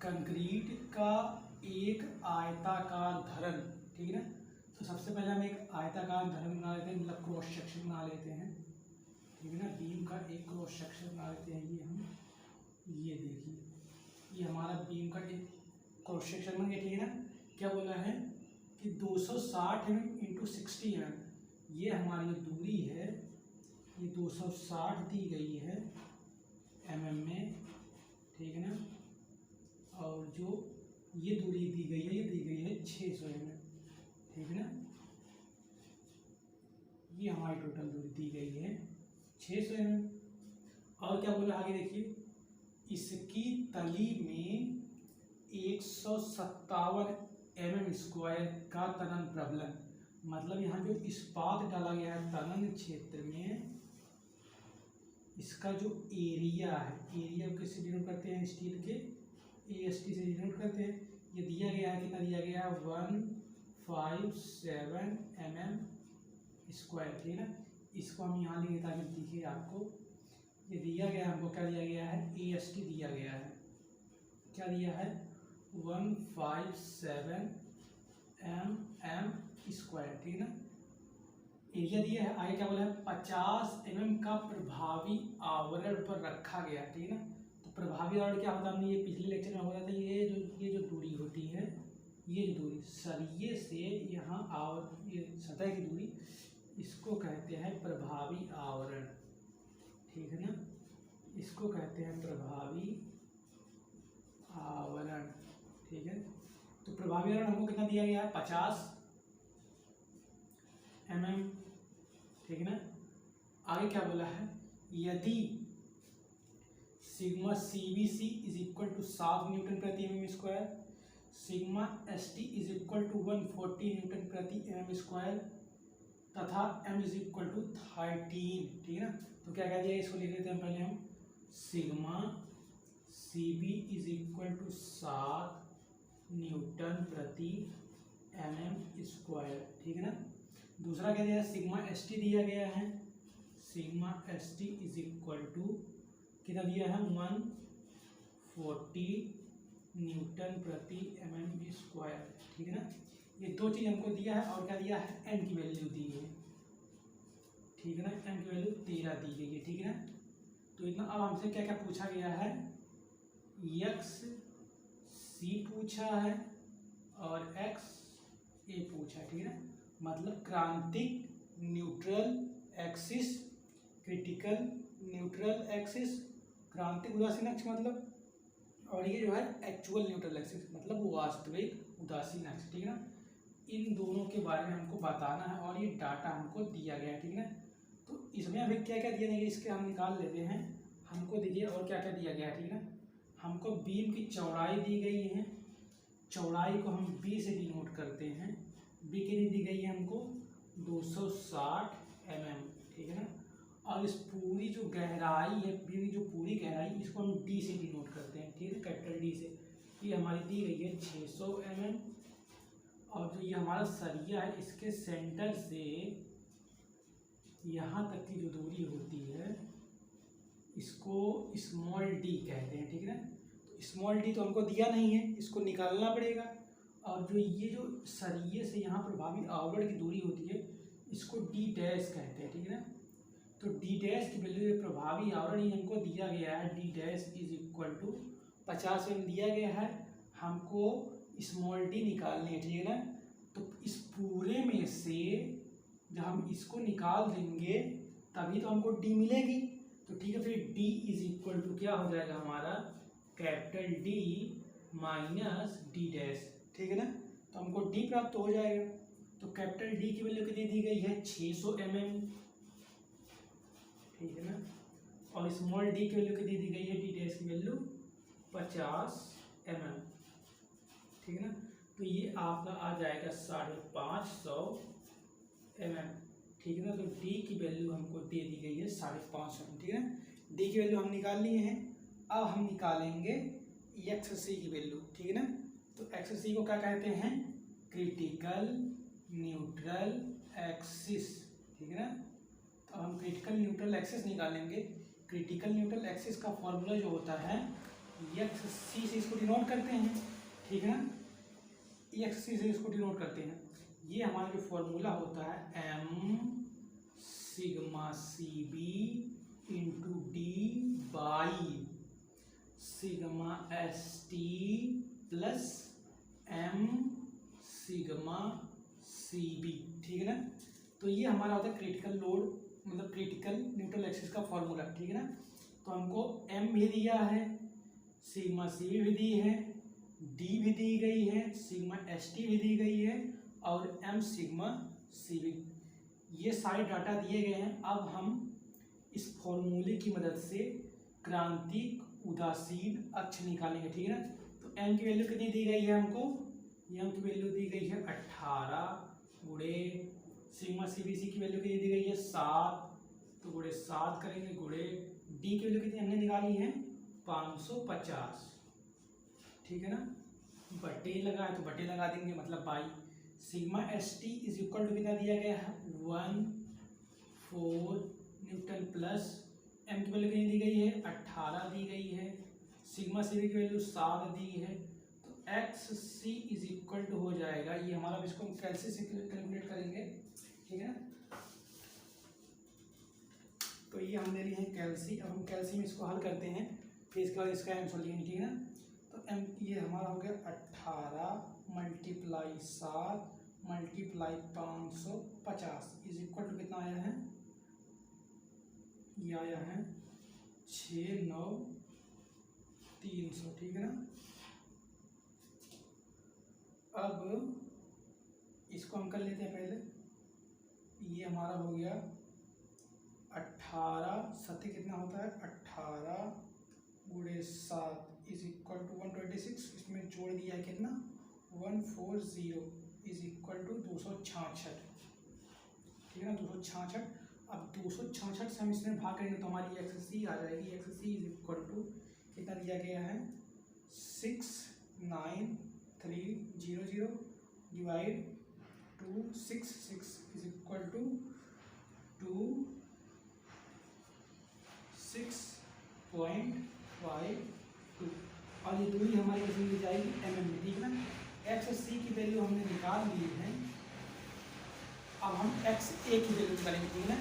Concrete का एक आयताकार धरन, ठीक है ना। तो सबसे पहले हम एक आयताकार धरन बना लेते हैं, मतलब क्रॉस सेक्शन बना लेते हैं, ठीक है ना। बीम का एक क्रॉस सेक्शन बना लेते हैं। ये देखिए, ये हमारा बीम का एक क्रॉस सेक्शन बन गया, ठीक है ना। क्या बोला है कि 260 mm इंटू 60 mm, ये हमारी जो दूरी है ये 260 दी गई है mm में, ठीक है ना। और जो ये दूरी दी गई है ये दी गई है 600 mm, ठीक है ना। ये हमारी टोटल दूरी दी गई है 600 mm। और क्या बोला आगे देखिए, इसकी तली में 157 mm स्क्वायर का तनन प्रबलन, मतलब यहाँ जो इस्पात डाला गया है तनन क्षेत्र में, इसका जो एरिया है, एरिया किससे डिनोट करते हैं, स्टील के AST से डिनोट करते हैं। ये दिया गया है, कितना दिया गया है 157 mm स्क्वायर, ठीक है ना। इसको हम यहाँ लिखें ताकि दिखे आपको। ये दिया गया है हमको, क्या दिया गया है, AST दिया गया है, क्या दिया है 157 mm स्क्वायर, ठीक है ना। एरिया दिया है, आगे क्या बोला है 50 mm का प्रभावी आवरण पर रखा गया, ठीक है ना। तो प्रभावी आवरण क्या होता है, हमने ये पिछले लेक्चर में बताया था। ये जो दूरी होती है, ये जो दूरी सरिये से यहाँ ये सतह की दूरी, इसको कहते हैं प्रभावी आवरण, ठीक है ना। इसको कहते हैं प्रभावी आवरण, ठीक है। तो प्रभावी आवरण हमको कितना दिया गया है 50 mm, ठीक है ना। आगे क्या बोला है, यदि sigma CBC is equal to 7 newton प्रति mm square, sigma ST is equal to 140 newton प्रति mm स्क्वायर तथा m इज इक्वल टू 13, ठीक है ना। तो क्या कह दिया, इसको लिख लेते हैं पहले हम, sigma CB is equal to 7 newton प्रति mm स्क्वायर, ठीक है ना। दूसरा क्या दिया, सिग्मा ST दिया गया है, sigma ST is equal to कितना दिया है 140 न्यूटन प्रति mm स्क्वायर, ठीक है ना। ये दो चीज़ हमको दिया है, और क्या दिया है m की वैल्यू दी है, ठीक है ना। m की वैल्यू 13 दी गई है, ठीक है ना। तो इतना अब हमसे क्या क्या पूछा गया है, XC पूछा है और XA पूछा है, ठीक है ना। मतलब क्रांतिक neutral axis, critical neutral axis, क्रांतिक उदासीन अक्ष मतलब, और ये जो है एक्चुअल न्यूट्रल एक्सिस मतलब वास्तविक उदासीन अक्ष, ठीक है ना। इन दोनों के बारे में हमको बताना है और ये डाटा हमको दिया गया है, ठीक है ना। तो इसमें अभी क्या क्या दिया गया इसके हम निकाल लेते हैं। हमको देखिए और क्या क्या दिया गया है, ठीक है ना। हमको बीम की चौड़ाई दी गई है, चौड़ाई को हम B से डिनोट करते हैं। B कितनी दी गई है हमको 260 mm, ठीक है ना। और इस पूरी जो गहराई है, बीम की जो पूरी गहराई, इसको हम D से डिनोट करते हैं, ठीक है, कैपिटल D से। ये हमारी दी गई है 600 mm। और जो ये हमारा सरिया है, इसके सेंटर से यहाँ तक की जो दूरी होती है इसको स्मॉल d कहते हैं, ठीक है ना। तो स्मॉल d तो हमको दिया नहीं है, इसको निकालना पड़ेगा। और जो ये जो सरिये से यहाँ प्रभावी आवरण की दूरी होती है इसको d डैश कहते हैं, ठीक है ना। तो d डैश की वैल्यू, प्रभावी आवरण ही हमको दिया गया है, d dash is equal to 50 mm दिया गया है, हमको स्मॉल d निकालनी है, ठीक है ना। तो इस पूरे में से जब हम इसको निकाल देंगे तभी तो हमको d मिलेगी। तो ठीक है, फिर d इज इक्वल टू क्या हो जाएगा हमारा, capital D minus d dash, ठीक है ना। तो हमको d प्राप्त हो जाएगा। तो कैपिटल D की वैल्यू कितनी दी गई है 600 mm, ठीक है ना। और स्मॉल d की वैल्यू कितनी दी गई है, d डैश की वैल्यू 50 mm, ठीक है ना। तो ये आपका आ जाएगा 550 mm, ठीक है ना। तो d की वैल्यू हमको दे दी गई है 550 mm, ठीक है ना। d की वैल्यू हम निकाल लिए हैं। अब हम निकालेंगे XC की वैल्यू, ठीक है ना। तो XC को क्या कहते हैं, क्रिटिकल न्यूट्रल एक्सिस, ठीक है ना। तो हम क्रिटिकल न्यूट्रल एक्सिस निकालेंगे। क्रिटिकल न्यूट्रल एक्सिस का फॉर्मूला जो होता है एक्स सी से इसको डिनोट करते हैं, ठीक है ना, एक्स सी से इसको डिनोट करते हैं। ये हमारा जो फॉर्मूला होता है M sigma C B into D by sigma S T plus M sigma C B, ठीक है ना। तो ये हमारा होता है क्रिटिकल लोड मतलब क्रिटिकल न्यूट्रल एक्सिस का फॉर्मूला, ठीक है ना। तो हमको एम भी दिया है, सिग्मा सी भी दी है, डी भी दी गई है, सिग्मा एस टी भी दी गई है और एम सिग्मा सी भी, ये सारे डाटा दिए गए हैं। अब हम इस फॉर्मूले की मदद से क्रांतिक उदासीन अक्ष निकालेंगे, ठीक है ना। तो एम की वैल्यू कितनी दी गई है हमको, एम की वैल्यू दी गई है 18 गुणे सिग्मा सीबीसी की वैल्यू कितनी दी गई है 7, तो गुणे 7 करेंगे गुणे डी की वैल्यू कितनी हमने निकाली है 550, ठीक है ना। बटे लगा है तो बटे लगा देंगे मतलब by sigma S T is equal to कितना दिया गया है 1/4 न्यूटन प्लस एम की वैल्यू कितनी दी गई है 18 दी गई है, सिग्मा सी की वैल्यू 7 दी है, तो X C is equal to हो जाएगा, ये हमारा इसको हम कैलसी से कैलकुलेट करेंगे, ठीक है ना। तो ये हम ले लिए हैं कैलसी, अब हम कैलसी में इसको हल करते हैं, फिर इसके बाद इसका आंसर लिखेंगे, ठीक है ना। तो एम ये हमारा हो गया 18 multiply 7 multiply 550 is equal to कितना आया है, ये आया है 69300, ठीक है ना। अब इसको हम कर लेते हैं पहले, ये हमारा हो गया 18 सत्य कितना होता है 18 गुणे 7 इज इक्वल टू 126, इसमें जोड़ दिया है कितना 140 इज इक्वल टू 266, ठीक है ना 266। अब 266 से हम इसमें भाग करेंगे तो हमारी एक्स सी आ जाएगी, X C is equal to कितना दिया गया है 69300 डिवाइड 266 इज इक्वल टू 26.52 और ये दूरी हमारी कितनी दी जाएगी एम में, ठीक है ना। एक्स सी की वैल्यू हमने निकाल ली है, अब हम एक्स ए की वैल्यू निकालेंगे, ठीक है ना।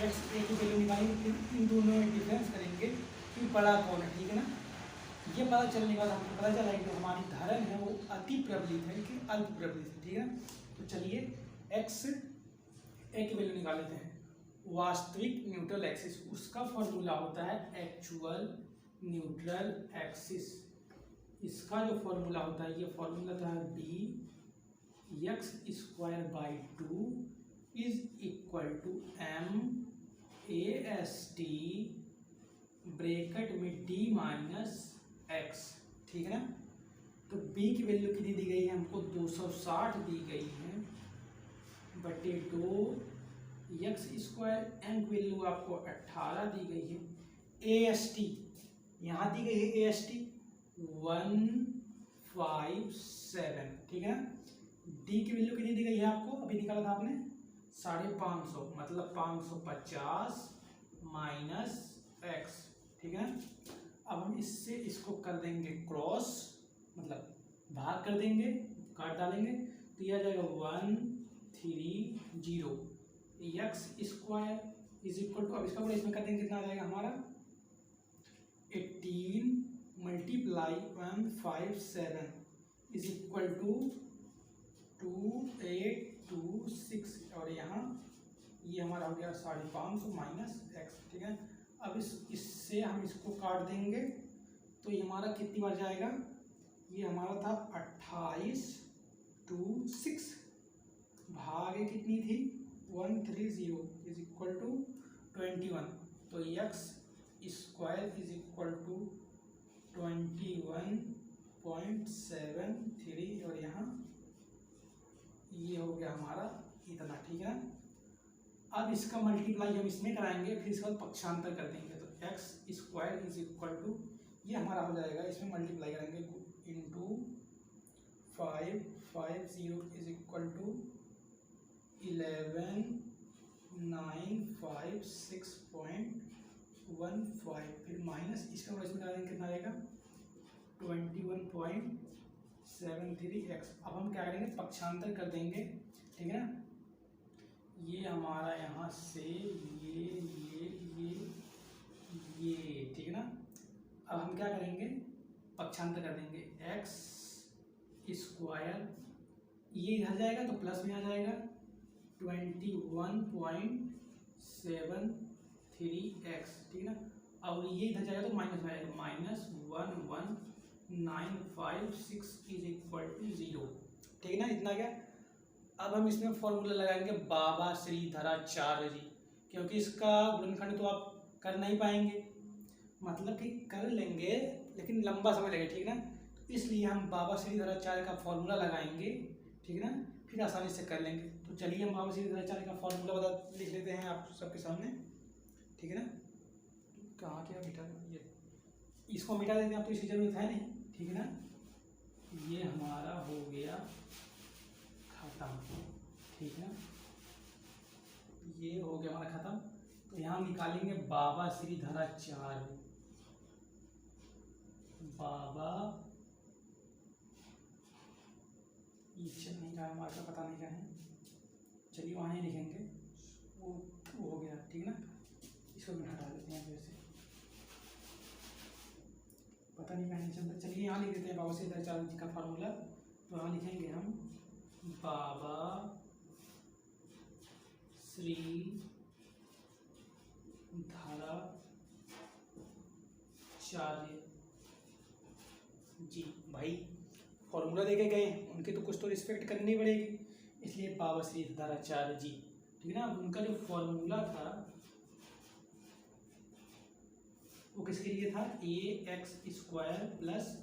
एक्स ए की वैल्यू निकालेंगे, फिर इन दोनों में डिफरेंस करेंगे कि बड़ा कौन है, ठीक है ना। ये पता चलने के बाद हमको पता चला कि जो हमारी धर्म है वो अति प्रबलित है कि अल्प प्रबलित है, ठीक है। तो चलिए एक्स ए की वैल्यू निकाल लेते हैं। वास्तविक न्यूट्रल एक्सिस उसका फॉर्मूला होता है एक्चुअल न्यूट्रल एक्सिस, इसका जो फॉर्मूला होता है ये फॉर्मूला था D X square by 2 is equal to M A S T bracket में डी माइनस एक्स, ठीक है ना। तो बी की वैल्यू कितनी दी गई है हमको 260 दी गई है बटे 2 एक्स स्क्वायर, एम की वैल्यू आपको 18 दी गई है, ए एस टी यहाँ दी गई है ए एस टी 157, ठीक है ना। डी की वैल्यू कितनी दी गई है आपको अभी निकाला था आपने 550 मतलब 550 माइनस एक्स, ठीक है ना। अब हम इससे इसको कर देंगे क्रॉस मतलब भाग कर देंगे, काट डालेंगे तो यह आ जाएगा 130 X square is equal to, अब इसका पूरा इसमें कर देंगे कितना आ जाएगा हमारा 18 मल्टीप्लाई 157 इज इक्वल टू 2826 और यहाँ ये हमारा हो गया 550 माइनस एक्स, ठीक है। अब इससे हम इसको काट देंगे तो ये हमारा कितनी बार जाएगा, ये हमारा था 2826 भागे कितनी थी 130 इज इक्वल टू 21, तो X square is equal to 21.73 और यहाँ ये हो गया हमारा इतना, ठीक है। अब इसका मल्टीप्लाई हम इसमें कराएंगे फिर इसका पक्षांतर कर देंगे, तो X square is equal to ये हमारा हो जाएगा, इसमें मल्टीप्लाई करेंगे इंटू 550 इज इक्वल टू 11956.15 फिर माइनस इसका इसमें करा देंगे कितना आएगा 21.73x। अब हम क्या करेंगे, पक्षांतर कर देंगे, ठीक है ना। ये हमारा यहाँ से ये ठीक है ना। अब हम क्या करेंगे, पक्षांतर कर देंगे, x स्क्वायर, ये इधर जाएगा तो प्लस में आ जाएगा 21.73x, ठीक है ना। और ये इधर जाएगा तो माइनस में आएगा, -11956 इज इक्वल टू 0, ठीक है ना। इतना क्या। अब हम इसमें फॉर्मूला लगाएंगे बाबा श्रीधराचार्य जी, क्योंकि इसका गुणनखंड तो आप कर नहीं पाएंगे, मतलब कि कर लेंगे लेकिन लंबा समय लगेगा, ठीक है ना। तो इसलिए हम बाबा श्रीधराचार्य का फॉर्मूला लगाएंगे, ठीक है ना, फिर आसानी से कर लेंगे। तो चलिए हम बाबा श्रीधराचार्य का फॉर्मूला बता लिख लेते हैं आप सबके सामने, ठीक है ना। कहाँ क्या मिटा, ये इसको मिटा देते हैं, आप तो इसकी जरूरत है नहीं, ठीक है ना। ये हमारा हो गया खत्म, ठीक है, ये हो गया हमारा खत्म। तो यहाँ निकालेंगे बाबा श्रीधराचार्य, बाबा, ये नहीं रहा हमारा, पता नहीं क्या है, चलिए वहाँ ही लिखेंगे, वो हो गया, ठीक है ना। इसको भी हटा देते हैं वैसे, पता नहीं कहाँ चलता, चलिए यहाँ लिख देते हैं बाबा श्रीधराचार्य जी का फार्मूला। तो यहाँ लिखेंगे हम बाबा श्रीधराचार्य जी, भाई फॉर्मूला देके गए, उनके तो कुछ तो रिस्पेक्ट करनी पड़ेगी, इसलिए बाबा श्रीधराचार्य जी, ठीक है ना। उनका जो फॉर्मूला था वो किसके लिए था, ax² plus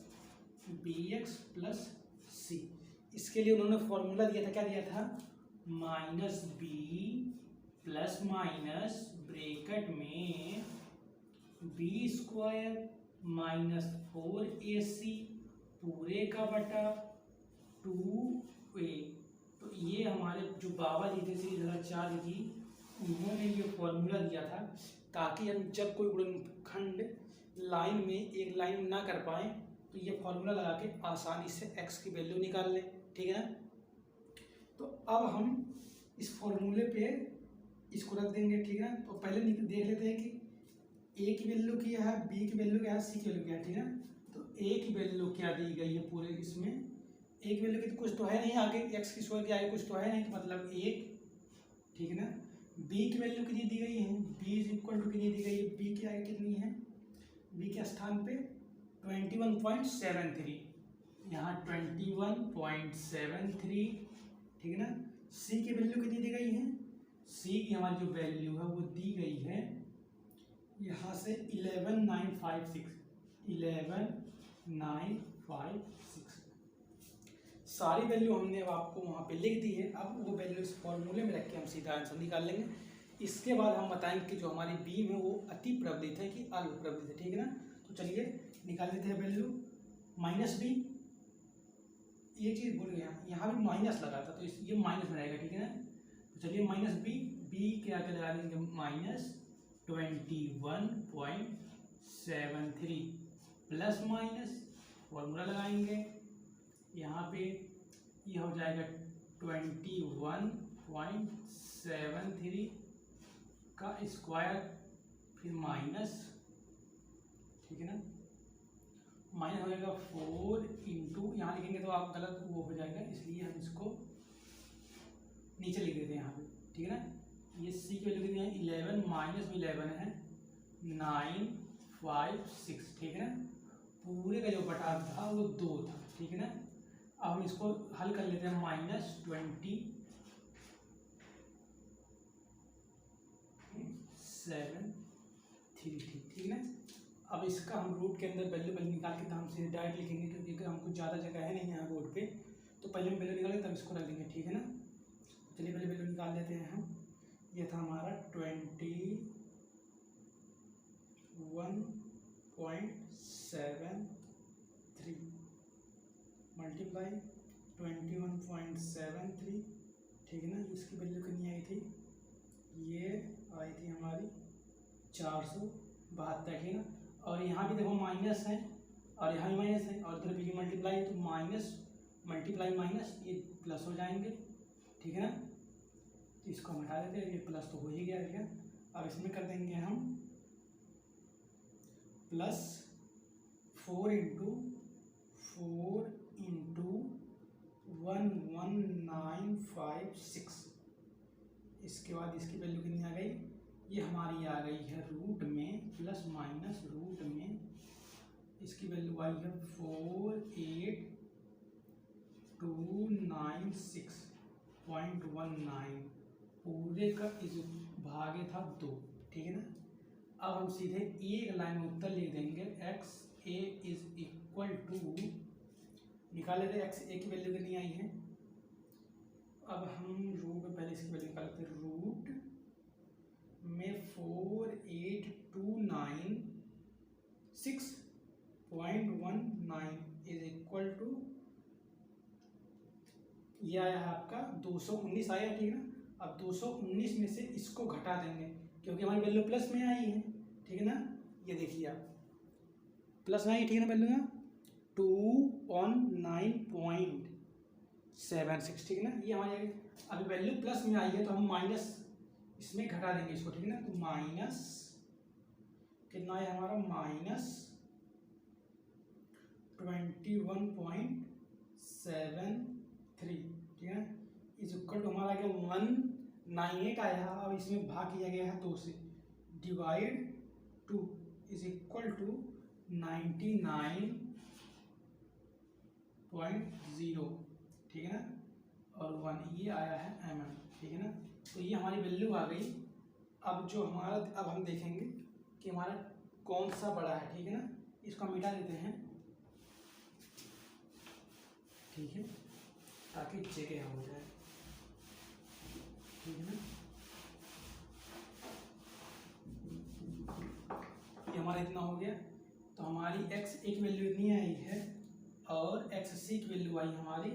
bx plus c। इसके लिए उन्होंने फॉर्मूला दिया था, क्या दिया था, -b प्लस माइनस ब्रैकेट में b² -4ac पूरे का बटा 2a। तो ये हमारे जो बाबा जी थे श्रीधराचार्य जी, उन्होंने ये फॉर्मूला दिया था ताकि हम जब कोई गुणनखंड लाइन में एक लाइन ना कर पाए तो ये फॉर्मूला लगा के आसानी से x की वैल्यू निकाल लें, ठीक है ना। तो अब हम इस फॉर्मूले पे इसको रख देंगे, ठीक है ना। तो पहले देख लेते हैं कि a की वैल्यू क्या है, b की वैल्यू क्या है, c की वैल्यू क्या है, ठीक है ना। तो a की वैल्यू क्या दी गई है पूरे इसमें, a की वैल्यू की तो कुछ तो है नहीं, आगे x की स्क्वायर क्या है, कुछ तो है नहीं, तो मतलब 1, ठीक है ना। b की वैल्यू कितनी दी गई है, b इज इक्वल टू कितनी दी गई है, b की आगे कितनी है, b के स्थान पे 21.73, यहाँ 21.73, ठीक है ना। c की वैल्यू कितनी दी गई है, c की हमारी जो वैल्यू है वो दी गई है यहाँ से 11956, सारी वैल्यू हमने अब आपको वहाँ पे लिख दी है। अब वो वैल्यू इस फॉर्मूले में रख के हम सीधा आंसर निकाल लेंगे। इसके बाद हम बताएंगे कि जो हमारी बीम है वो अति प्रबलित है कि अल्प प्रबलित है, ठीक है ना। तो चलिए निकाल लेते हैं वैल्यू, -b, ये चीज़ भूल गया, यहाँ भी माइनस लगा था तो ये माइनस में रहेगा, ठीक है ना। तो चलिए -b, b के आगे लगा देंगे -21.73 प्लस माइनस फॉर्मूला लगाएंगे, यहाँ पे ये हो जाएगा 21.73 का स्क्वायर, फिर माइनस, ठीक है ना, माइनस हो जाएगा 4 इंटू, यहाँ लिखेंगे तो आप गलत वो हो जाएगा, इसलिए हम इसको नीचे लिख देते हैं यहाँ पे, ठीक है ना। ये c की वैल्यू कितनी है, 11 माइनस में 11 है 956, ठीक है ना। पूरे का जो बटा था वो 2 था, ठीक है ना। अब हम इसको हल कर लेते हैं, -27, ठीक है ना। अब इसका हम रूट के अंदर वैल्यू निकाल के हम सीधे डायरेक्ट लिखेंगे, क्योंकि हमको ज़्यादा जगह है नहीं यहाँ बोर्ड पे, तो पहले हम वैल्यू निकालेंगे तब इसको रख देंगे, ठीक है ना। चलिए पहले वैल्यू निकाल लेते हैं हम। ये था हमारा 21.73 मल्टीप्लाई 21.73, ठीक है ना। इसकी वैल्यू कितनी आई थी, ये आई थी हमारी 472, ठीक है ना। और यहाँ भी देखो माइनस है और यहाँ भी माइनस है और इधर भी मल्टीप्लाई है, तो माइनस मल्टीप्लाई माइनस ये प्लस हो जाएंगे, ठीक है ना। तो इसको हम हटा देते हैं, ये प्लस तो हो ही गया, ठीक है। अब इसमें कर देंगे हम प्लस 4 इंटू 11956। इसके बाद इसकी वैल्यू कितनी आ गई, ये हमारी आ गई है रूट में प्लस माइनस रूट में, इसकी वैल्यू आई है 48296.19, पूरे का इस भागे था 2, ठीक है ना। अब हम सीधे एक लाइन में उत्तर लिख देंगे, X A is equal to, निकाल लेते एक्स ए की वैल्यू कितनी आई है। अब हम रूट में पहले इसकी वैल्यू निकालते हैं, रूट में 4829.19 इज इक्वल टू, ये आया है आपका 219 आया, ठीक है ना। अब 219 में से इसको घटा देंगे क्योंकि हमारी वैल्यू प्लस में आई है, ठीक है ना। ये देखिए आप प्लस में आई, ठीक है ना, वैल्यू ना 219.76, ठीक है ना। ये हमारी अभी वैल्यू प्लस में आई है तो हम माइनस इसमें घटा देंगे इसको, ठीक है ना। तो माइनस कितना है हमारा, माइनस 21.73, ठीक है। इस इक्वल टू हमारा क्या 198 आया, अब इसमें भाग किया गया है 2 से, डिवाइड 2 इज इक्वल टू 99.0, ठीक है ना, और 1 ये आया है mm, ठीक है ना। तो ये हमारी वैल्यू आ गई। अब जो हमारा, अब हम देखेंगे कि हमारा कौन सा बड़ा है, ठीक है ना। इसको हम मिटा देते हैं, ठीक है, ताकि जगह हो जाए, ठीक है ना। ये हमारा इतना हो गया, तो हमारी एक्स ए की वैल्यू इतनी आई है और एक्स सी की वैल्यू आई हमारी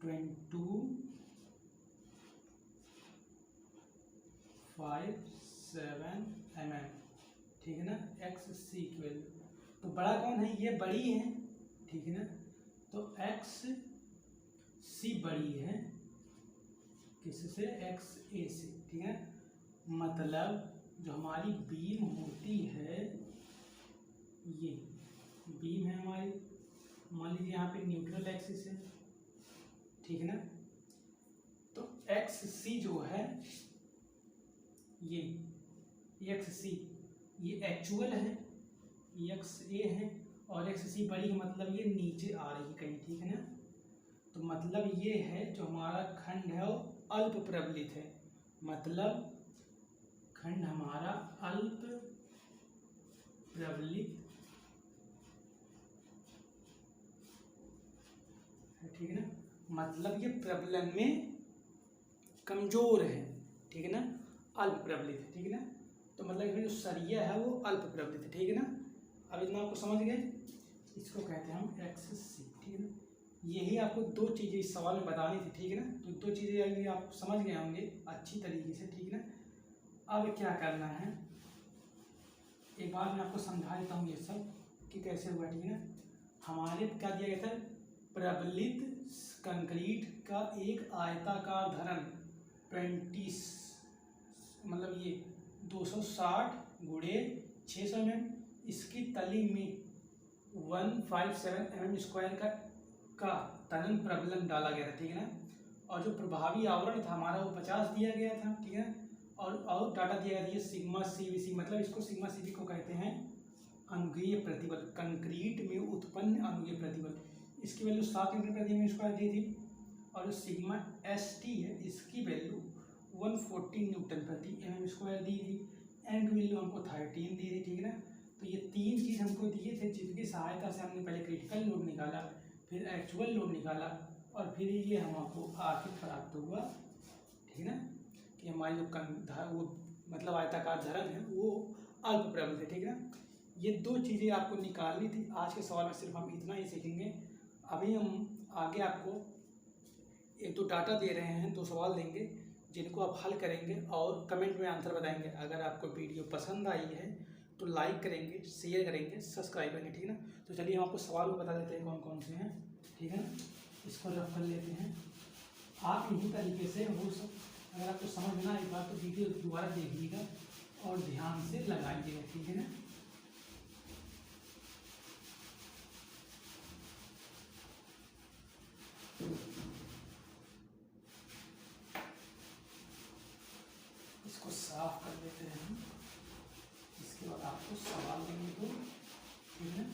2257 mm, ठीक है ना, एक्स सी की वैल्यू। तो बड़ा कौन है, ये बड़ी है, ठीक है ना। तो एक्स सी बड़ी है किससे, एक्स ए से, ठीक है। मतलब जो हमारी बीम होती है, ये बीम है हमारी, मान लीजिए यहाँ पे न्यूट्रल एक्सिस है, ठीक है ना। तो एक्स सी जो है, ये एक्स सी ये एक्चुअल है, ये एक्स ए है, और एक्स सी बड़ी है, मतलब ये नीचे आ रही है कहीं, ठीक है ना। तो मतलब ये है जो हमारा खंड है वो अल्प प्रबलित है, मतलब खंड हमारा अल्प प्रबलित है, ठीक है ना। मतलब ये प्रबलन में कमजोर है, ठीक है ना, अल्प प्रबलित है, ठीक है ना। तो मतलब इसमें जो सरिया है वो अल्प प्रबलित है, ठीक है ना। अब इतना आपको समझ गए, इसको कहते हैं हम एक्स सी, ठीक है ना। यही आपको 2 चीज़ें इस सवाल में बतानी थी, ठीक है ना। तो 2 चीज़ें आप समझ गए होंगे अच्छी तरीके से, ठीक है ना। अब क्या करना है, एक बार मैं आपको समझा देता हूँ ये सब कि कैसे हुआ, ठीक है ना। हमारे क्या दिया गया था, प्रबलित कंक्रीट का एक आयताकार धरन 20 मतलब ये 260 गुणे 600 mm, इसकी तली में 157 mm² का तनन प्रबलन डाला गया था, ठीक है ना। और जो प्रभावी आवरण था हमारा वो 50 दिया गया था, ठीक है। और डाटा दिया गया सिग्मा सीवीसी, मतलब इसको सिग्मा सीवी को कहते हैं अनुगीय प्रतिबल, कंक्रीट में उत्पन्न अनुगीय प्रतिबल। इसकी वैल्यू 7 N/m² दी थी, और जो सिग्मा ST है इसकी वैल्यू 140 N/mm² दी थी, एंड वैल्यू हमको 13 दी थी, ठीक है ना। तो ये 3 चीज़ हमको दिए थे, जिनकी सहायता से हमने पहले क्रिटिकल लोड निकाला, फिर एक्चुअल लोड निकाला, और फिर ये हमको आखिर प्राप्त हुआ, ठीक है ना, कि हमारी जो वो मतलब आयताकार धरन है वो अल्प प्रबलित है, ठीक है ना। ये 2 चीज़ें आपको निकालनी थी। आज के सवाल में सिर्फ हम इतना ही सीखेंगे। अभी हम आगे आपको 1-2 डाटा दे रहे हैं, 2 सवाल देंगे जिनको आप हल करेंगे और कमेंट में आंसर बताएंगे। अगर आपको वीडियो पसंद आई है तो लाइक करेंगे, शेयर करेंगे, सब्सक्राइब करेंगे, ठीक है ना। तो चलिए हम आपको सवाल बता देते हैं कौन कौन से हैं, ठीक है ना। इसको रफ कर लेते हैं। आप इन्हीं तरीके से वो सब, अगर आपको समझ ना एक बार तो वीडियो दोबारा देखिएगा और ध्यान से लगाइएगा, ठीक है ना। इसको साफ कर लेते हैं हम। इसके बाद आपको सवाल देंगे तो, ठीक है,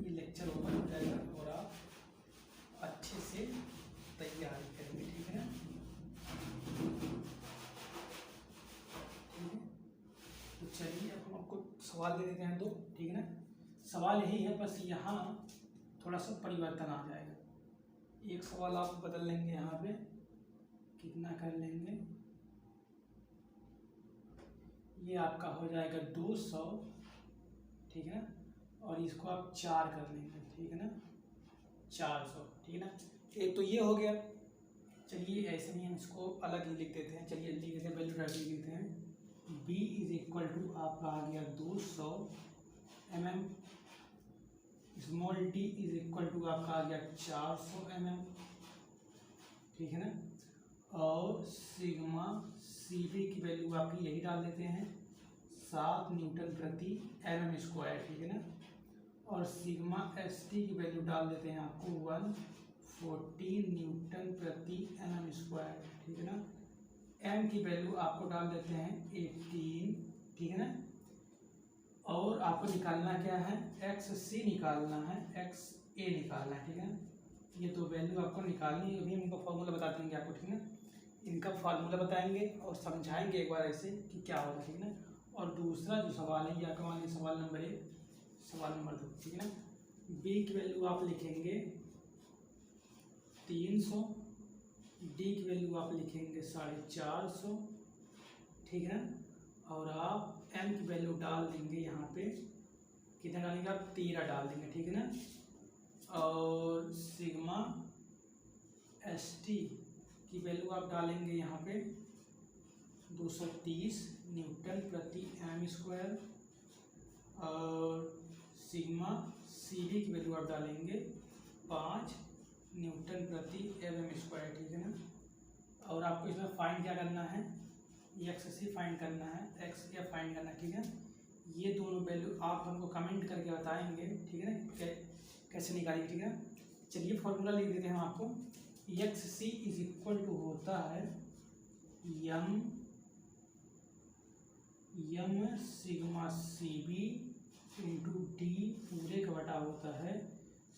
ये लेक्चर ओपन हो जाएगा और आप अच्छे से तैयारी करेंगे, ठीक है ना। ठीक है, तो चलिए अब हम आपको सवाल दे देते हैं दो, ठीक है ना। सवाल यही है, बस यहाँ थोड़ा सा परिवर्तन आ जाएगा। एक सवाल आप बदल लेंगे, यहाँ पे कितना कर लेंगे, ये आपका हो जाएगा 200, ठीक है ना। और इसको आप 4 कर लेंगे, ठीक है ना, 400, ठीक है ना। एक तो ये हो गया। चलिए ऐसे ही हम इसको अलग ही लिख देते हैं। चलिए लिख देते हैं, वैल्यू डायरेक्टली लिखते हैं। b इज इक्वल टू आपका आ गया 200 mm, small d is equal to आपका आ गया 400 mm, ठीक है ना। और सिग्मा cv की वैल्यू आपकी यही डाल देते हैं 7 न्यूटन प्रति mm स्क्वायर, ठीक है ना। और सिग्मा st की वैल्यू डाल देते हैं आपको 114 न्यूटन प्रति mm स्क्वायर, ठीक है ना। m की वैल्यू आपको डाल देते हैं 18, ठीक है ना। और आपको निकालना क्या है, xc निकालना है, xa निकालना है, ठीक है ना। ये दो वैल्यू आपको निकालनी है। अभी हम इनका फॉर्मूला बता देंगे आपको, ठीक है ना। इनका फार्मूला बताएंगे और समझाएंगे एक बार ऐसे कि क्या होगा, ठीक है ना। और दूसरा जो सवाल है, या मान लीजिए सवाल नंबर 1, सवाल नंबर 2, ठीक है ना। b की वैल्यू आप लिखेंगे 300, d की वैल्यू आप लिखेंगे 450, ठीक है ना। और आप m की वैल्यू डाल देंगे यहाँ पे, कितना डालेंगे आप, 13 डाल देंगे, ठीक है ना। और सिग्मा st की वैल्यू आप डालेंगे यहाँ पे 230 न्यूटन प्रति एम स्क्वायर। और सिग्मा cv की वैल्यू आप डालेंगे 5 न्यूटन प्रति एम स्क्वायर, ठीक है ना। और आपको इसमें फाइंड क्या करना है, एक्स फाइंड करना है, एक्स क्या फाइंड करना है, ठीक है। ये दोनों वैल्यू आप हमको कमेंट करके बताएंगे, ठीक है ना, कैसे निकालेंगे, ठीक है। चलिए फॉर्मूला लिख देते हैं हम आपको। X C is equal to होता है M sigma C B into D पूरे का बटा होता है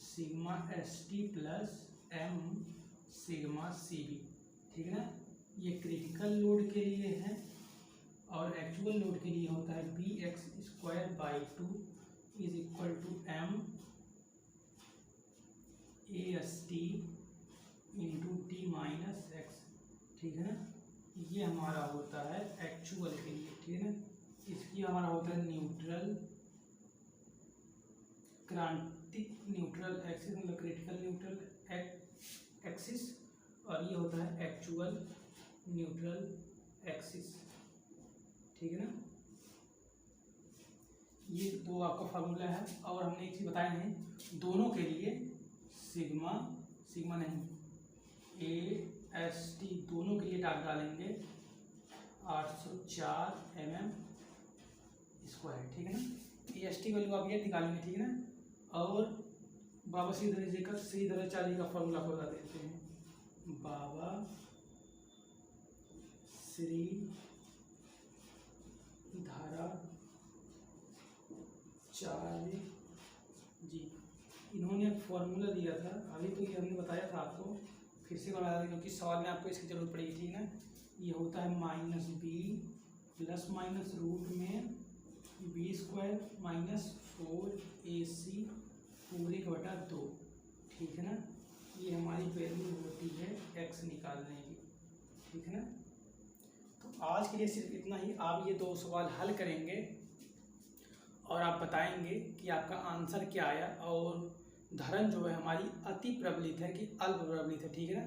sigma S T plus M sigma C B, ठीक है ना। ये क्रिटिकल लोड के लिए है और एक्चुअल लोड के लिए होता है B X square by 2 is equal to M A S T into T minus X, ठीक है ना। ये हमारा होता है एक्चुअल के लिए, ठीक है ना। इसकी हमारा होता है न्यूट्रल क्रांतिक न्यूट्रल एक्सिस, मतलब क्रिटिकल न्यूट्रल एक्सिस, और ये होता है एक्चुअल न्यूट्रल एक्सिस, ठीक है ना। ये दो आपका फार्मूला है। और हमने एक चीज़ बताया है, दोनों के लिए सिग्मा नहीं ए एस टी दोनों के लिए डालेंगे 804 mm स्क्वायर, ठीक है ना। ए एस टी वैल्यू आप ये निकालेंगे, ठीक है ना। और बाबा श्रीधराचार्य का फॉर्मूला आपको बता देते हैं। बाबा श्री धराचार्य जी, इन्होंने एक फॉर्मूला दिया था, अभी तो ये हमने बताया था आपको, फिर से बता दें क्योंकि सवाल में आपको इसकी जरूरत पड़ेगी, ठीक है ना। ये होता है minus B plus minus root में बी स्क्वायर माइनस 4ac पूरे का बटा 2, ठीक है ना। ये हमारी वैल्यू होती है x निकालने की, ठीक है ना। तो आज के लिए सिर्फ इतना ही। आप ये दो सवाल हल करेंगे और आप बताएंगे कि आपका आंसर क्या आया। और धर्म जो है हमारी अति प्रबलित है कि अल्प प्रबलित है, ठीक है ना।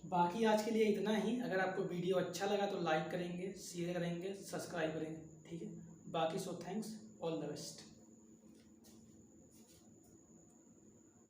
बाकी आज के लिए इतना ही। अगर आपको वीडियो अच्छा लगा तो लाइक करेंगे, शेयर करेंगे, सब्सक्राइब करेंगे, ठीक है। बाकी so thanks, all the best.